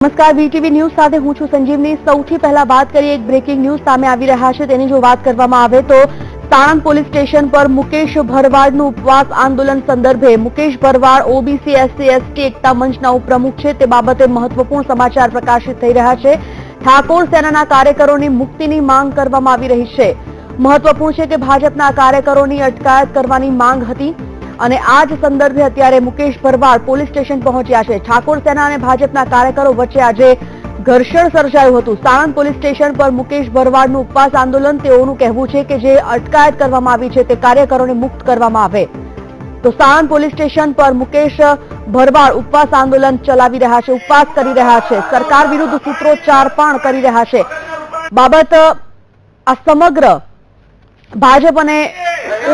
નમસ્કાર, VTV news સાથે હું છું સંજીવની। સૌથી પહેલા વાત કરીએ એક બ્રેકિંગ ન્યૂઝ સામે આવી રહ્યા છે તેની જો વાત કરવામાં આવે તો સાણંદ પોલીસ સ્ટેશન પર મુકેશ ભરવાડનું ઉપવાસ આંદોલન સંદર્ભે મુકેશ ભરવાડ ઓબીસી એસસી એસટી એકતા મંચના ઉપપ્રમુખ છે તે બાબતે મહત્વપૂર્ણ સમાચાર પ્રકાશિત થઈ રહ્યા છે। ઠાકોર સેનાના કાર્યકરોની મુક્તિની માંગ કરવામાં આવી રહી છે। મહત્વપૂર્ણ છે કે ભાજપના કાર્યકરોની અટકાયત કરવાની માંગ હતી અને આ જ સંદર્ભે અત્યારે મુકેશ ભરવાડ પોલીસ સ્ટેશન પહોંચ્યા છે। ઠાકોર સેના અને ભાજપના કાર્યકરો વચ્ચે આજે ઘર્ષણ સર્જાયું હતું। સાણંદ પોલીસ સ્ટેશન પર મુકેશ ભરવાડનું ઉપવાસ આંદોલન, તેઓનું કહેવું છે કે જે અટકાયત કરવામાં આવી છે તે કાર્યકરોને મુક્ત કરવામાં આવે। તો સાણંદ પોલીસ સ્ટેશન પર મુકેશ ભરવાડ ઉપવાસ આંદોલન ચલાવી રહ્યા છે, ઉપવાસ કરી રહ્યા છે, સરકાર વિરુદ્ધ સૂત્રોચ્ચાર પણ કરી રહ્યા છે। બાબત આ સમગ્ર ભાજપ અને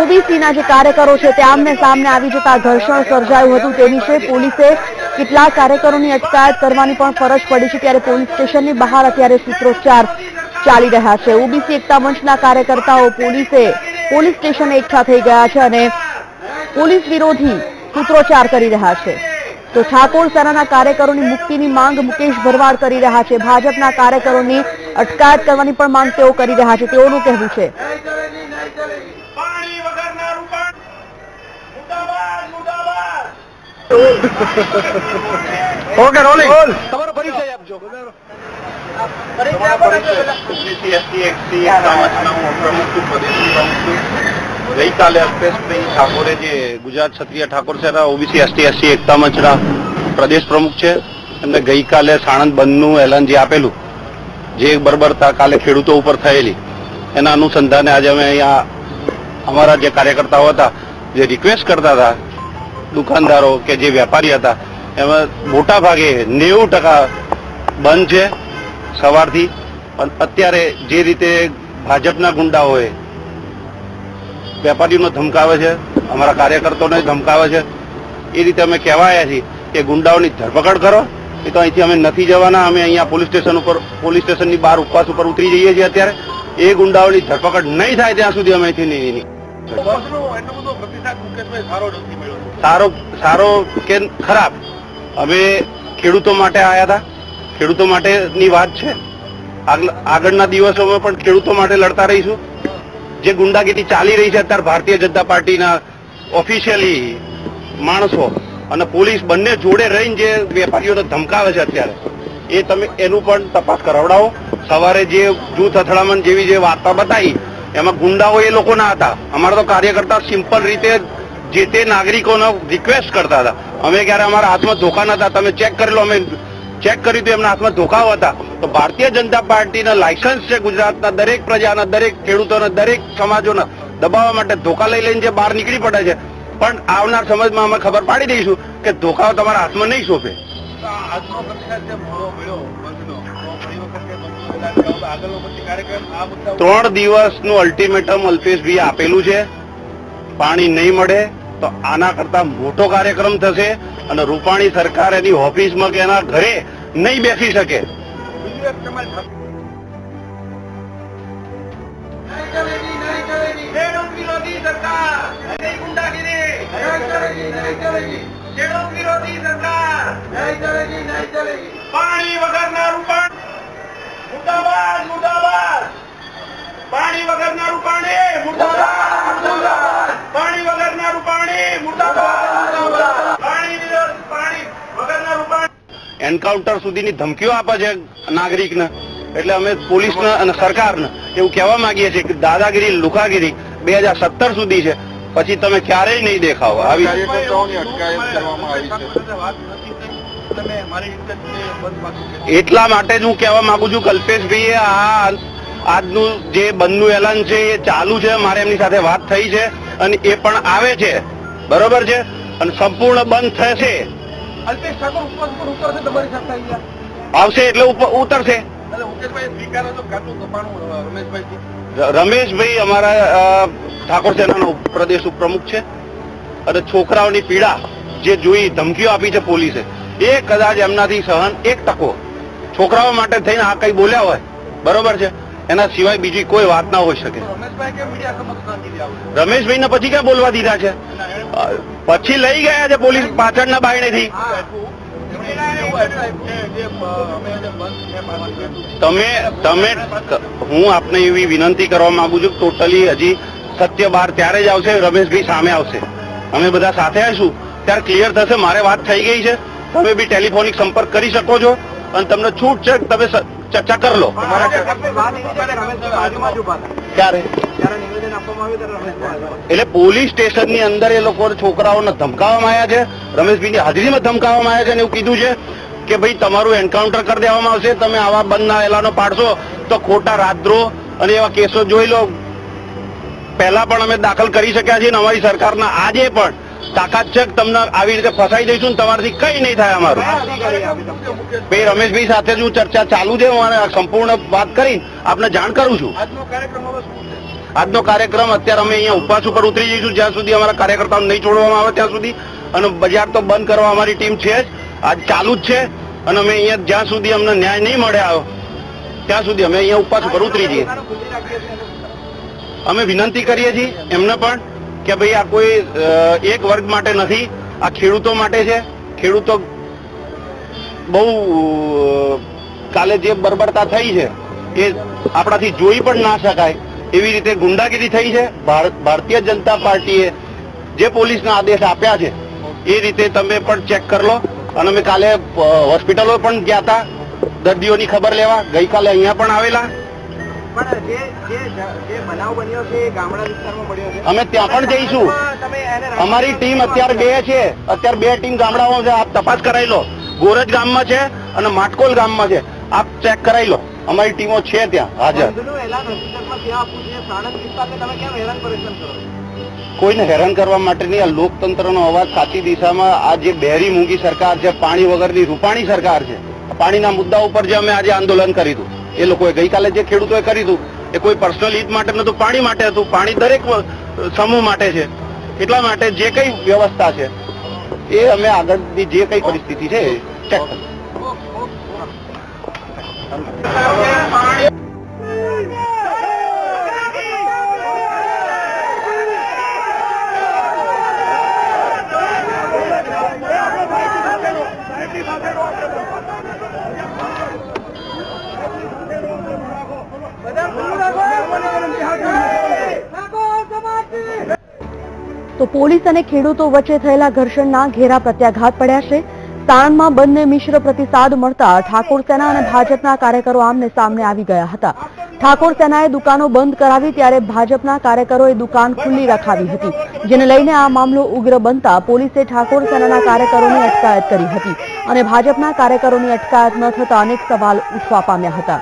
ઓબીસીના જે કાર્યકરો છે તે આમને સામને આવી જતા ઘર્ષણ સર્જાયું હતું। તે વિશે પોલીસે કેટલાક કાર્યકરોની અટકાયત કરવાની પણ ફરજ પડી છે, ત્યારે પોલીસ સ્ટેશનની બહાર અત્યારે સૂત્રોચ્ચાર ચાલી રહ્યા છે। ઓબીસી એકતા મંચના કાર્યકર્તાઓ પોલીસ સ્ટેશને એકઠા થઈ ગયા છે અને પોલીસ વિરોધી સૂત્રોચ્ચાર કરી રહ્યા છે। તો ઠાકોર સેનાના કાર્યકરોની મુક્તિની માંગ મુકેશ ભરવાડ કરી રહ્યા છે, ભાજપના કાર્યકરોની અટકાયત કરવાની પણ માંગ તેઓ કરી રહ્યા છે, તેઓનું કહેવું છે। ઓકે રોલિંગ તમારો પરિચય આપજો। ગઈકાલે અલ્પેશભાઈ ઠાકોરે જે ગુજરાત ક્ષત્રિય ઠાકોર સેના ઓબીસી એસટી એકતા મંચના પ્રદેશ પ્રમુખ છે, એમને ગઈકાલે સાણંદ બંધનું એલાન જે આપેલું, જે બર્બરતા કાલે ખેડૂતો ઉપર થયેલી, એના અનુસંધાને આજે અમે અહીંયા અમારા જે કાર્યકર્તાઓ હતા જે રિક્વેસ્ટ કરતા હતા, દુકાનદારો કે જે વેપારી હતા, એમાં મોટા ભાગે 90% બંધ છે સવારથી। અત્યારે જે રીતે ભાજપના ગુંડાઓએ વેપારીઓને ધમકાવે છે, અમારા કાર્યકર્તાઓને ધમકાવે છે, એ રીતે અમે કહેવા આવ્યા છીએ કે ગુંડાઓની ધરપકડ કરો। એ તો અહીંથી અમે નથી જવાના, અમે અહીંયા પોલીસ સ્ટેશનની બહાર ઉપવાસ ઉપર ઉતરી જઈએ છીએ। અત્યારે એ ગુંડાઓની ધરપકડ નહીં થાય ત્યાં સુધી અમે અહીંથી નહીં। સારો કે ખરાબ, અમે ખેડૂતો માટે આવ્યા હતા, ખેડૂતો માટેની વાત છે। આગળના દિવસોમાં પણ ખેડૂતો માટે લડતા રહીશું। જે ગુંડાગીરી ચાલી રહી છે અત્યારે ભારતીય જનતા પાર્ટીના ઓફિશિયલી માણસો અને પોલીસ બંને જોડે રહીને જે વેપારીઓને ધમકાવે છે અત્યારે, એ તમે એનું પણ તપાસ કરાવડાવો। સવારે જે જૂથ અથડામણ જેવી જે વાર્તા બતાવી એમાં ગુંડાઓ એ લોકો ના હતા। અમારા તો કાર્યકર્તા સિમ્પલ રીતે જે તે નાગરિકોને રિક્વેસ્ટ કરતા હતા। અમે ક્યારે અમારા હાથમાં ધોકા નતા, તમે ચેક કરી લો, અમે ચેક કર્યું તો એમના હાથમાં ધોકાઓ હતા। તો ભારતીય જનતા પાર્ટીના લાયસન્સ છે ગુજરાતના દરેક પ્રજાના, દરેક ખેડૂતોના, દરેક સમાજોના દબાવવા માટે ધોકા લઈને જે બહાર નીકળી પડે છે, પણ આવનાર સમયમાં અમે ખબર પાડી દઈશું કે ધોકાઓ તમારા હાથમાં નહીં સોંપે। 3 દિવસનું અલ્ટિમેટમ અલ્પેશભાઈએ આપેલું છે। પાણી નહીં મળે તો આના કરતા મોટો કાર્યક્રમ થશે અને રૂપાણી સરકાર એની ઓફિસમાં કે એના ઘરે નહીં બેસી શકે। પાણી વગરના રૂપાણી મુર્દાબાદ, મુર્દાબાદ। પાણી વગરના રૂપાણી મુર્દાબાદ, પાણી વગરના રૂપાણી મુર્દાબાદ, પાણી વગરના રૂપાણી। એન્કાઉન્ટર સુધીની ધમકીઓ આપે છે નાગરિકને, એટલે અમે પોલીસને અને સરકારને એવું કહેવા માંગીએ છીએ કે દાદાગીરી, લુખાગીરી 2017 સુધી છે, પછી તમે ક્યારેય નહીં દેખાવો। આવી એટલા માટે જ હું કહેવા માંગુ છું કે અલ્પેશભાઈએ આજનું જે બંધનું એલાન છે એ ચાલુ છે। મારે એમની સાથે વાત થઈ છે અને એ પણ આવે છે, બરોબર છે, અને સંપૂર્ણ બંધ થશે। અલ્પેશ ઠાકોર ઉપવાસ પર ઉતરશે તમારી સાથે? આવશે એટલે ઉતરશે। રમેશભાઈ અમારા ઠાકોર સેનાના પ્રદેશ ઉપપ્રમુખ છે અને છોકરાઓની પીડા જે જોઈ, ધમકીઓ આપી છે પોલીસે, એ કદાચ એમનાથી સહન 1% છોકરાઓ માટે થઈને આ કઈ બોલ્યા હોય, બરોબર છે, એના સિવાય બીજી કોઈ વાત ના હોઈ શકે। રમેશભાઈને પછી ક્યાં બોલવા દીધા છે? પછી લઈ ગયા છે પોલીસ પાછળના બાયણેથી। તમે હું આપને એવી વિનંતી કરવા માંગુ છું, ટોટલી હજી સત્ય બહાર ત્યારે જ આવશે, રમેશભાઈ સામે આવશે, અમે બધા સાથે આવીશું ત્યારે ક્લિયર થશે. મારે વાત થઈ ગઈ છે, તમે બી ટેલિફોનિક સંપર્ક કરી શકો છો અને તમને છૂટ છે, તમે ચર્ચા કરી લો. ક્યારે એટલે પોલીસ સ્ટેશનની અંદર એ લોકો છોકરાઓને ધમકાવવામાં આવ્યા છે, રમેશભાઈની હાજરીમાં ધમકાવવામાં આવ્યા છે અને એવું કીધું છે કે ભાઈ તમારું એન્કાઉન્ટર કરી દેવામાં આવશે, તમે આવા બંધના એલાનો પાડશો તો ખોટા રાજદ્રોહ અને એવા કેસો જોઈ લો. પહેલા પણ અમે દાખલ કરી શક્યા છીએ ને અમારી સરકારના આજે પણ તાકાત છે, તમને આવી રીતે ફસાઈ દઈશું ને તમારાથી કઈ નહીં થાય અમારું. ભાઈ રમેશભાઈ સાથે જ હું ચર્ચા ચાલુ છે, હું સંપૂર્ણ વાત કરી આપને જાણ કરું છું. આજનો કાર્યક્રમ અત્યારે અમે અહીંયા ઉપવાસ ઉપર ઉતરી જઈશું જ્યાં સુધી અમારા કાર્યકર્તાઓ નહીં છોડવામાં આવે ત્યાં સુધી, અને બજાર તો બંધ કરવા અમારી ટીમ છે જ, આજ ચાલુ જ છે. અને અમે અહીંયા જ્યાં સુધી અમને ન્યાય નહીં મળે ત્યાં સુધી અમે અહીંયા ઉપવાસ ઉપર ઉતરી જઈએ. અમે વિનંતી કરીએ છીએ એમને પણ કે ભાઈ આ કોઈ એક વર્ગ માટે નથી, આ ખેડૂતો માટે છે. ખેડૂતો બહુ કાલે જે બરબરતા થઈ છે એ આપણાથી જોઈ પણ ના શકાય એવી રીતે ગુંડાગીરી થઈ છે. ભારતીય જનતા પાર્ટીએ જે પોલીસના આદેશ આપ્યા છે એ રીતે તમે પણ ચેક કરી લો. અને અમે કાલે હોસ્પિટલો પણ ગયા હતા દર્દીઓની ખબર લેવા, ગઈકાલે અહીંયા પણ આવેલા. અમે ત્યાં પણ જઈશું. અમારી ટીમ અત્યારે બે ટીમ ગામડાઓ છે, આપ તપાસ કરાવી લો. ગોરજ ગામમાં છે અને માટકોલ ગામમાં છે, આપ ચેક કરાવી લો. અમારી ટીમો છે ત્યાં હાજર. કોઈને હેરાન કરવા માટે નહીં, આ લોકતંત્રનો અવાજ સાચી દિશામાં. આ જે બહેરી મૂંગી સરકાર છે, પાણી વગરની રૂપાણી સરકાર છે, પાણીના મુદ્દા ઉપર જે અમે આજે આંદોલન કર્યું હતું, એ લોકોએ ગઈકાલે જે ખેડૂતોએ કર્યું હતું એ કોઈ પર્સનલ હિત માટે નતું, પાણી માટે હતું. પાણી દરેક સમૂહ માટે છે, એટલા માટે જે કઈ વ્યવસ્થા છે એ અમે આગળની જે કઈ પરિસ્થિતિ છે ચેક કરીશું. તો પોલીસ અને ખેડૂતો વચ્ચે થયેલા ઘર્ષણના ઘેરા પ્રત્યાઘાત પડ્યા છે. સાણંદમાં બંધને મિશ્ર પ્રતિસાદ મળતા ઠાકોર સેના અને ભાજપના કાર્યકરો આમને સામને આવી ગયા હતા. ઠાકોર સેનાએ દુકાનો બંધ કરાવી ત્યારે ભાજપના કાર્યકરોએ દુકાન ખુલ્લી રખાવી હતી, જેને લઈને આ મામલો ઉગ્ર બનતા પોલીસે ઠાકોર સેનાના કાર્યકરોની અટકાયત કરી હતી અને ભાજપના કાર્યકરોની અટકાયત ન થતા અનેક સવાલ ઉઠવા પામ્યા હતા.